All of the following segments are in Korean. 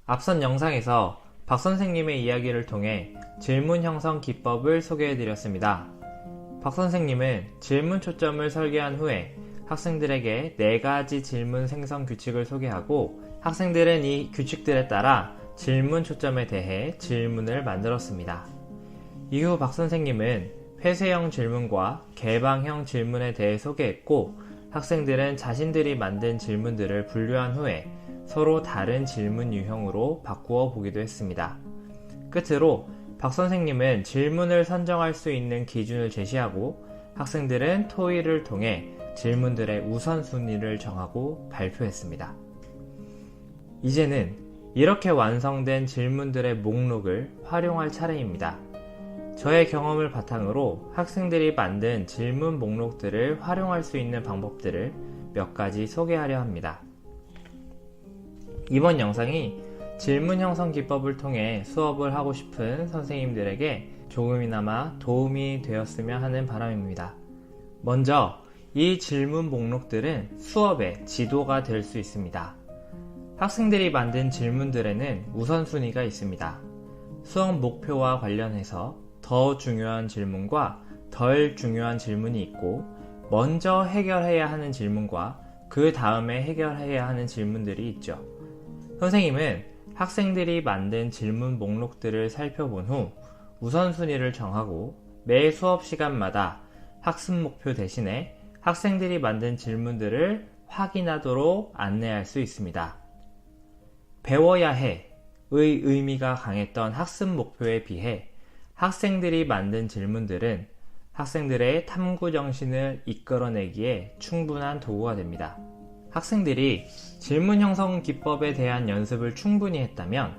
앞선 영상에서 박 선생님의 이야기를 통해 질문 형성 기법을 소개해드렸습니다. 박 선생님은 질문 초점을 설계한 후에 학생들에게 4가지 질문 생성 규칙을 소개하고 학생들은 이 규칙들에 따라 질문 초점에 대해 질문을 만들었습니다. 이후 박 선생님은 회세형 질문과 개방형 질문에 대해 소개했고 학생들은 자신들이 만든 질문들을 분류한 후에 서로 다른 질문 유형으로 바꾸어 보기도 했습니다. 끝으로 박 선생님은 질문을 선정할 수 있는 기준을 제시하고 학생들은 토의를 통해 질문들의 우선순위를 정하고 발표했습니다. 이제는 이렇게 완성된 질문들의 목록을 활용할 차례입니다. 저의 경험을 바탕으로 학생들이 만든 질문 목록들을 활용할 수 있는 방법들을 몇 가지 소개하려 합니다. 이번 영상이 질문 형성 기법을 통해 수업을 하고 싶은 선생님들에게 조금이나마 도움이 되었으면 하는 바람입니다. 먼저 이 질문 목록들은 수업의 지도가 될 수 있습니다. 학생들이 만든 질문들에는 우선순위가 있습니다. 수업 목표와 관련해서 더 중요한 질문과 덜 중요한 질문이 있고 먼저 해결해야 하는 질문과 그 다음에 해결해야 하는 질문들이 있죠. 선생님은 학생들이 만든 질문 목록들을 살펴본 후 우선순위를 정하고 매 수업 시간마다 학습 목표 대신에 학생들이 만든 질문들을 확인하도록 안내할 수 있습니다. 배워야 해의 의미가 강했던 학습 목표에 비해 학생들이 만든 질문들은 학생들의 탐구 정신을 이끌어내기에 충분한 도구가 됩니다. 학생들이 질문 형성 기법에 대한 연습을 충분히 했다면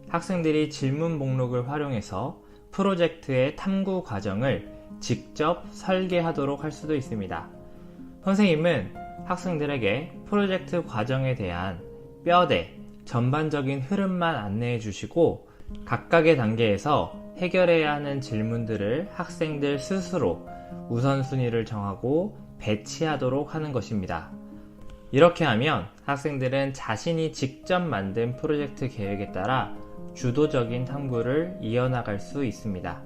학생들이 질문 목록을 활용해서 프로젝트의 탐구 과정을 직접 설계하도록 할 수도 있습니다. 선생님은 학생들에게 프로젝트 과정에 대한 뼈대, 전반적인 흐름만 안내해 주시고 각각의 단계에서 해결해야 하는 질문들을 학생들 스스로 우선순위를 정하고 배치하도록 하는 것입니다. 이렇게 하면 학생들은 자신이 직접 만든 프로젝트 계획에 따라 주도적인 탐구를 이어나갈 수 있습니다.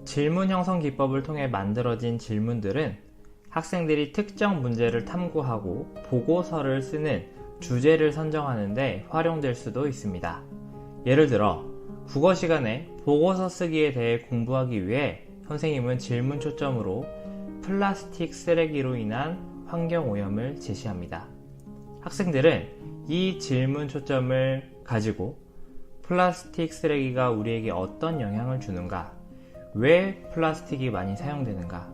질문 형성 기법을 통해 만들어진 질문들은 학생들이 특정 문제를 탐구하고 보고서를 쓰는 주제를 선정하는 데 활용될 수도 있습니다. 예를 들어 국어 시간에 보고서 쓰기에 대해 공부하기 위해 선생님은 질문 초점으로 플라스틱 쓰레기로 인한 환경오염을 제시합니다. 학생들은 이 질문 초점을 가지고 플라스틱 쓰레기가 우리에게 어떤 영향을 주는가? 왜 플라스틱이 많이 사용되는가?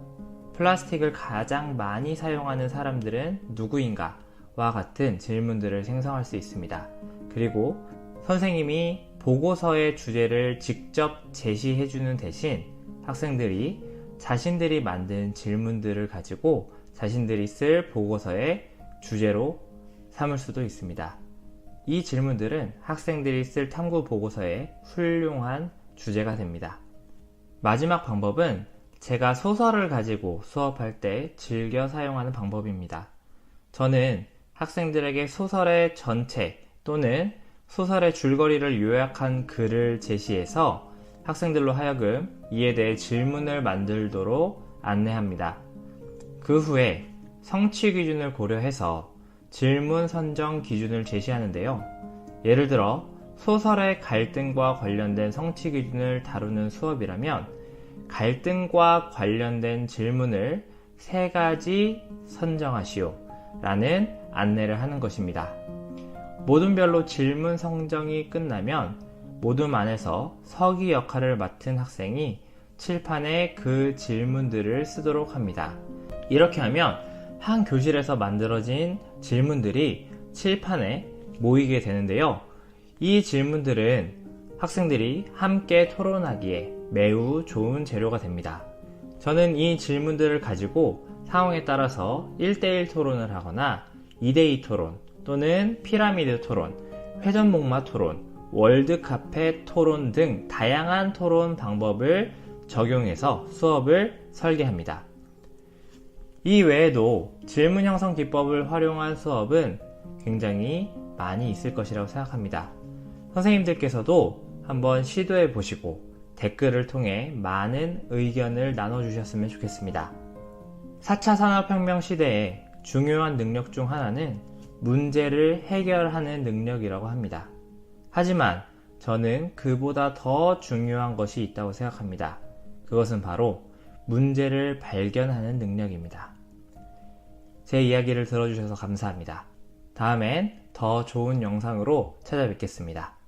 플라스틱을 가장 많이 사용하는 사람들은 누구인가? 와 같은 질문들을 생성할 수 있습니다. 그리고 선생님이 보고서의 주제를 직접 제시해주는 대신 학생들이 자신들이 만든 질문들을 가지고 자신들이 쓸 보고서의 주제로 삼을 수도 있습니다. 이 질문들은 학생들이 쓸 탐구 보고서의 훌륭한 주제가 됩니다. 마지막 방법은 제가 소설을 가지고 수업할 때 즐겨 사용하는 방법입니다. 저는 학생들에게 소설의 전체 또는 소설의 줄거리를 요약한 글을 제시해서 학생들로 하여금 이에 대해 질문을 만들도록 안내합니다. 그 후에 성취 기준을 고려해서 질문 선정 기준을 제시하는데요. 예를 들어 소설의 갈등과 관련된 성취 기준을 다루는 수업이라면 갈등과 관련된 질문을 3가지 선정하시오 라는 안내를 하는 것입니다. 모둠별로 질문 선정이 끝나면 모둠 안에서 서기 역할을 맡은 학생이 칠판에 그 질문들을 쓰도록 합니다. 이렇게 하면 한 교실에서 만들어진 질문들이 칠판에 모이게 되는데요. 이 질문들은 학생들이 함께 토론하기에 매우 좋은 재료가 됩니다. 저는 이 질문들을 가지고 상황에 따라서 1대1 토론을 하거나 2대2 토론 또는 피라미드 토론, 회전목마 토론, 월드카페 토론 등 다양한 토론 방법을 적용해서 수업을 설계합니다. 이 외에도 질문 형성 기법을 활용한 수업은 굉장히 많이 있을 것이라고 생각합니다. 선생님들께서도 한번 시도해 보시고 댓글을 통해 많은 의견을 나눠주셨으면 좋겠습니다. 4차 산업혁명 시대에 중요한 능력 중 하나는 문제를 해결하는 능력이라고 합니다. 하지만 저는 그보다 더 중요한 것이 있다고 생각합니다. 그것은 바로 문제를 발견하는 능력입니다. 제 이야기를 들어주셔서 감사합니다. 다음엔 더 좋은 영상으로 찾아뵙겠습니다.